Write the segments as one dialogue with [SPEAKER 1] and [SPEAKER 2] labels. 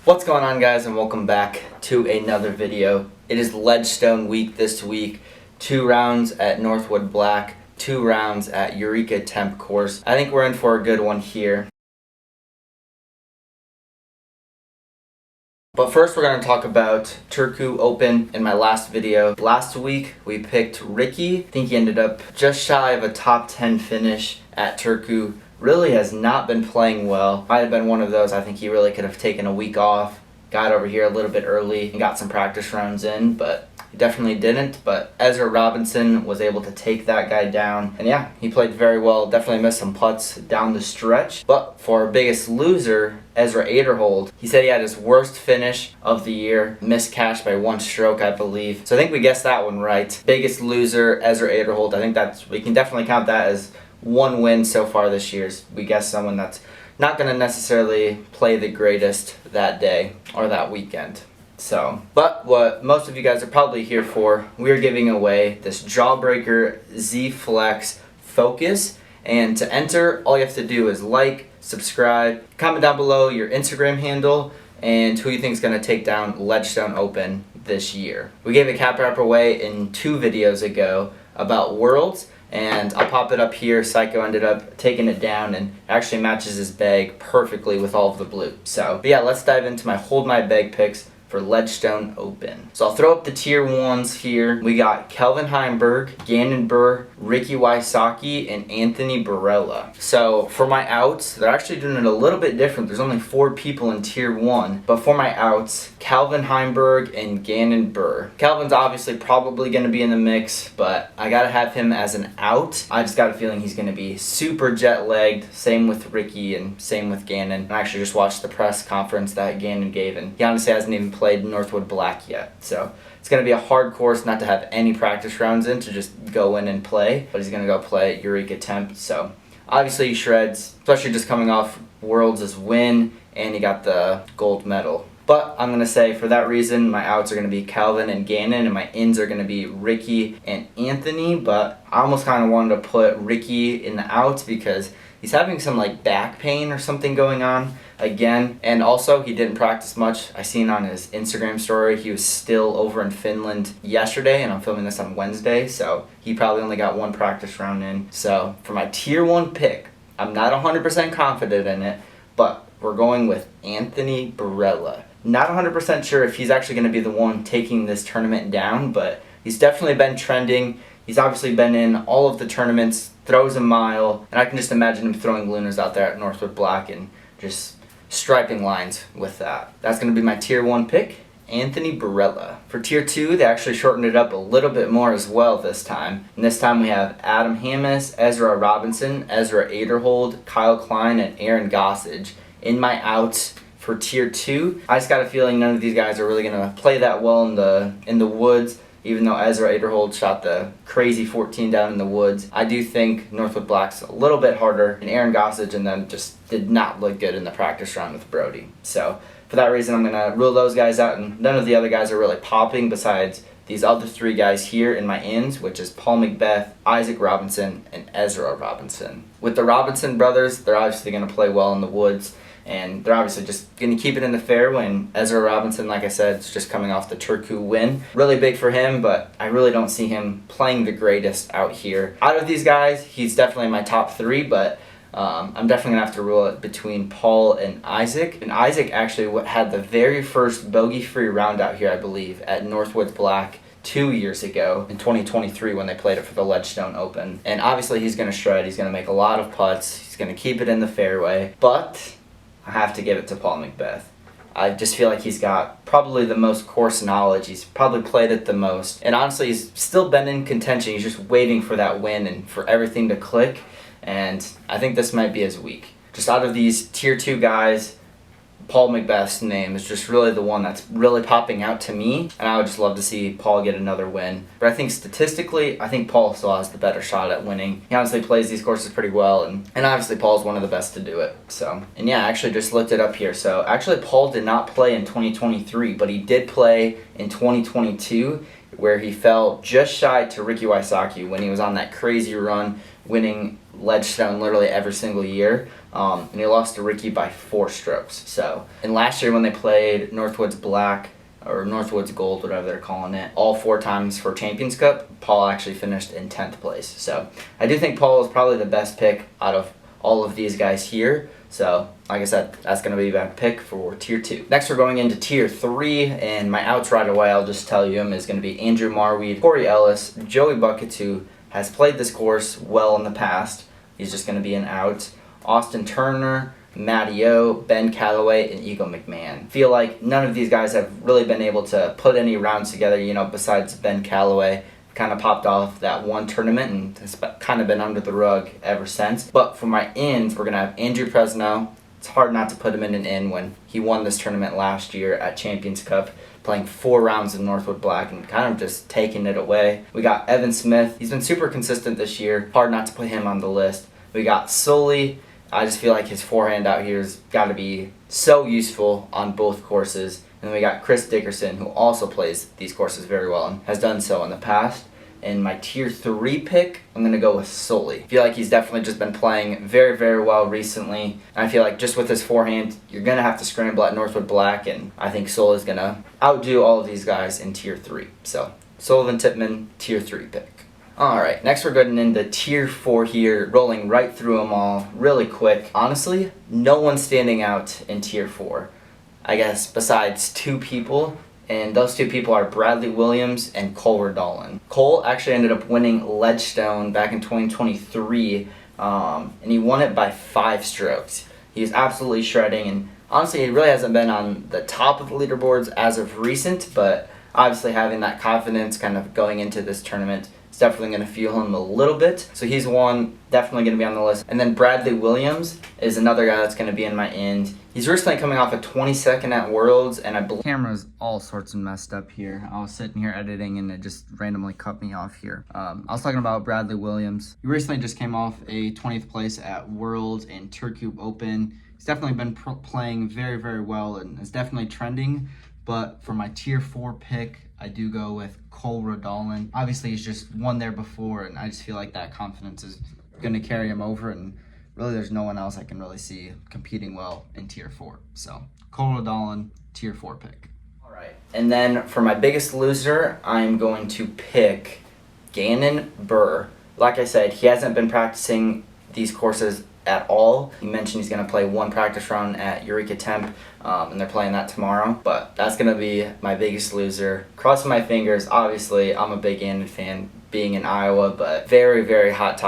[SPEAKER 1] What's going on, guys, and welcome back to another video. It is Ledgestone week this week. 2 rounds at Northwood Black, 2 rounds at Eureka Temp course. I think we're in for a good one here. But first we're going to talk about Turku Open in my last video. Last week we picked Ricky. I think he ended up just shy of a top 10 finish at Turku. Really has not been playing well. Might have been one of those I think he really could have taken a week off. Got over here a little bit early and got some practice rounds in, but he definitely didn't. But Ezra Robinson was able to take that guy down. And yeah, he played very well. Definitely missed some putts down the stretch. But for our biggest loser, Ezra Aderhold, he said he had his worst finish of the year. Missed cash by 1 stroke, I believe. So I think we guessed that one right. Biggest loser, Ezra Aderhold. I think we can definitely count that as one win so far this year. We guessed someone that's not going to necessarily play the greatest that day or that weekend. So, but what most of you guys are probably here for, we are giving away this Jawbreaker Z Flex Focus. And to enter, all you have to do is like, subscribe, comment down below your Instagram handle and who you think is going to take down Ledgestone Open this year. We gave a cap wrapper away in 2 videos ago about Worlds, and I'll pop it up here. Psycho ended up taking it down and actually matches his bag perfectly with all of the blue. So, but yeah, let's dive into my hold my bag picks for Ledgestone Open. So I'll throw up the tier 1s here. We got Kelvin Heimberg, Gannon Burr, Ricky Wysocki, and Anthony Barella. So for my outs, they're actually doing it a little bit different. There's only 4 people in tier 1. But for my outs, Kelvin Heimberg and Gannon Burr. Kelvin's obviously probably going to be in the mix, but I got to have him as an out. I just got a feeling he's going to be super jet-lagged. Same with Ricky and same with Gannon. I actually just watched the press conference that Gannon gave, and he honestly hasn't even played Northwood Black yet. So it's going to be a hard course not to have any practice rounds in, to just go in and play. But he's going to go play at Eureka Temp. So obviously he shreds, especially just coming off Worlds' win, and he got the gold medal. But I'm going to say for that reason, my outs are going to be Calvin and Gannon, and my ins are going to be Ricky and Anthony. But I almost kind of wanted to put Ricky in the outs because he's having some like back pain or something going on again. And also he didn't practice much. I seen on his Instagram story he was still over in Finland yesterday, and I'm filming this on Wednesday. So he probably only got 1 practice round in. So for my tier 1 pick, I'm not 100% confident in it, but we're going with Anthony Barella. Not 100% sure if he's actually going to be the one taking this tournament down, but he's definitely been trending. He's obviously been in all of the tournaments, throws a mile, and I can just imagine him throwing lunars out there at Northwood Black and just striping lines with that. That's going to be my tier 1 pick, Anthony Barella. For tier 2, they actually shortened it up a little bit more as well this time. And this time we have Adam Hammes, Ezra Robinson, Ezra Aderhold, Kyle Klein, and Aaron Gossage. In my outs for tier 2, I just got a feeling none of these guys are really going to play that well in the woods. Even though Ezra Aderhold shot the crazy 14 down in the woods, I do think Northwood Black's a little bit harder, and Aaron Gossage and them just did not look good in the practice round with Brody. So for that reason, I'm going to rule those guys out, and none of the other guys are really popping besides these other 3 guys here in my ins, which is Paul McBeth, Isaac Robinson, and Ezra Robinson. With the Robinson brothers, they're obviously going to play well in the woods, and they're obviously just going to keep it in the fairway. And Ezra Robinson, like I said, is just coming off the Turku win. Really big for him, but I really don't see him playing the greatest out here. Out of these guys, he's definitely in my top 3, but I'm definitely going to have to rule it between Paul and Isaac. And Isaac actually had the very first bogey-free round out here, I believe, at Northwood Black 2 years ago in 2023 when they played it for the Ledgestone Open. And obviously he's going to shred. He's going to make a lot of putts. He's going to keep it in the fairway. But I have to give it to Paul McBeth. I just feel like he's got probably the most course knowledge. He's probably played it the most. And honestly, he's still been in contention. He's just waiting for that win and for everything to click. And I think this might be his week. Just out of these tier 2 guys, Paul McBeth's name is just really the one that's really popping out to me, and I would just love to see Paul get another win. But I think statistically, I think Paul still has the better shot at winning. He honestly plays these courses pretty well, and obviously Paul's one of the best to do it. So, and yeah, I actually just looked it up here. So actually Paul did not play in 2023, but he did play in 2022, where he fell just shy to Ricky Wysocki when he was on that crazy run, winning Ledgestone literally every single year. and he lost to Ricky by 4 strokes. So, and last year when they played Northwoods Black, or Northwoods Gold, whatever they're calling it, all 4 times for Champions Cup, Paul actually finished in 10th place. So I do think Paul is probably the best pick out of all of these guys here. So like I said, that's going to be my pick for Tier 2. Next we're going into Tier 3, and my outs right away, I'll just tell you them, is going to be Andrew Marweed, Corey Ellis, Joey Buckets, who has played this course well in the past. He's just going to be an out. Austin Turner, Matty O, Ben Calloway, and Eagle McMahon. Feel like none of these guys have really been able to put any rounds together, you know, besides Ben Calloway. Kind of popped off that one tournament and has kind of been under the rug ever since. But for my ins, we're going to have Andrew Presno. It's hard not to put him in an in when he won this tournament last year at Champions Cup, playing 4 rounds of Northwood Black and kind of just taking it away. We got Evan Smith. He's been super consistent this year. Hard not to put him on the list. We got Sully. I just feel like his forehand out here has got to be so useful on both courses. And then we got Chris Dickerson, who also plays these courses very well and has done so in the past. And my Tier 3 pick, I'm going to go with Sully. I feel like he's definitely just been playing very, very well recently. And I feel like just with his forehand, you're going to have to scramble at Northwood Black. And I think Sully's going to outdo all of these guys in Tier 3. So, Sullivan Tippmann, Tier 3 pick. Alright, next we're getting into Tier 4 here, rolling right through them all really quick. Honestly, no one standing out in Tier 4, I guess, besides 2 people. And those 2 people are Bradley Williams and Cole Redolin. Cole actually ended up winning Ledgestone back in 2023, and he won it by 5 strokes. He was absolutely shredding, and honestly, he really hasn't been on the top of the leaderboards as of recent, but obviously having that confidence kind of going into this tournament, it's definitely going to fuel him a little bit. So he's one, definitely going to be on the list. And then Bradley Williams is another guy that's going to be in my end. He's recently coming off a 22nd at Worlds, and I believe camera's all sorts of messed up here. I was sitting here editing and it just randomly cut me off here. I was talking about Bradley Williams. He recently just came off a 20th place at Worlds and Turku Open. He's definitely been playing very, very well and is definitely trending. But for my Tier 4 pick, I do go with Cole Redolin. Obviously, he's just won there before, and I just feel like that confidence is going to carry him over, and really there's no one else I can really see competing well in Tier 4. So, Cole Redolin, Tier 4 pick. All right, and then for my biggest loser, I'm going to pick Gannon Buhr. Like I said, he hasn't been practicing these courses at all. He mentioned he's going to play 1 practice round at Eureka Temp, and they're playing that tomorrow. But that's going to be my biggest loser. Crossing my fingers. Obviously, I'm a big Gannon fan, being in Iowa, but very, very hot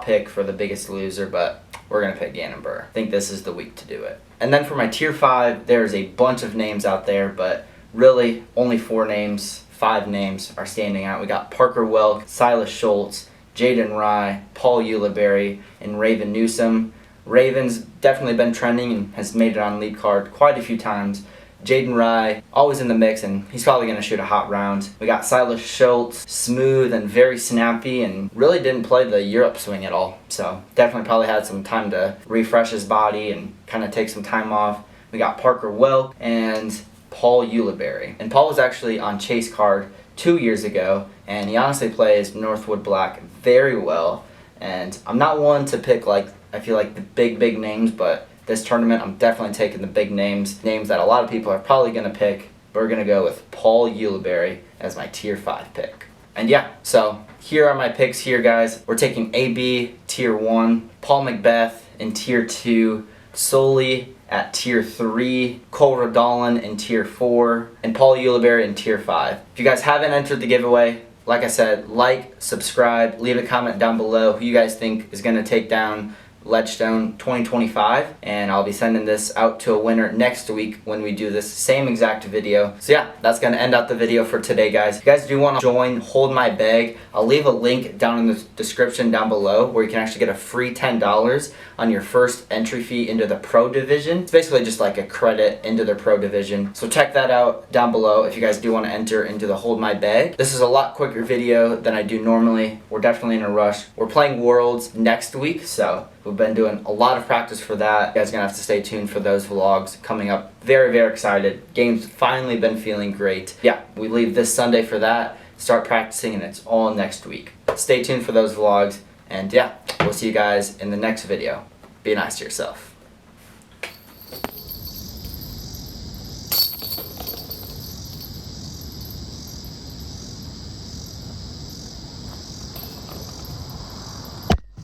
[SPEAKER 1] pick for the biggest loser, but we're going to pick Gannon Buhr. I think this is the week to do it. And then for my Tier 5, there's a bunch of names out there, but really only 4 names, 5 names are standing out. We got Parker Welk, Silas Schultz, Jaden Rye, Paul Ulibarri, and Raven Newsom. Raven's definitely been trending and has made it on lead card quite a few times. Jaden Rye, always in the mix, and he's probably going to shoot a hot round. We got Silas Schultz, smooth and very snappy, and really didn't play the Europe swing at all. So definitely probably had some time to refresh his body and kind of take some time off. We got Parker Welk and Paul Ulibarri. And Paul was actually on Chase Card 2 years ago, and he honestly plays Northwood Black very well. And I'm not one to pick, like, I feel like the big names, but this tournament I'm definitely taking the big names that a lot of people are probably going to pick. But we're going to go with Paul Ulibarri as my Tier 5 pick. And yeah, so here are my picks here, guys. We're taking AB Tier 1, Paul McBeth in Tier 2, Sully at Tier 3, Cole Redolin in Tier 4, and Paul Ulibarri in Tier 5. If you guys haven't entered the giveaway, like I said, like, subscribe, leave a comment down below who you guys think is going to take down Ledgestone 2025, and I'll be sending this out to a winner next week when we do this same exact video. So yeah, that's going to end out the video for today, guys. If you guys do want to join Hold My Bag, I'll leave a link down in the description down below where you can actually get a free $10 on your first entry fee into the Pro Division. It's basically just like a credit into the Pro Division. So check that out down below if you guys do want to enter into the Hold My Bag. This is a lot quicker video than I do normally. We're definitely in a rush. We're playing Worlds next week, so we've been doing a lot of practice for that. You guys are going to have to stay tuned for those vlogs coming up. Very, very excited. Game's finally been feeling great. Yeah, we leave this Sunday for that. Start practicing, and it's all next week. Stay tuned for those vlogs, and yeah, we'll see you guys in the next video. be nice to yourself.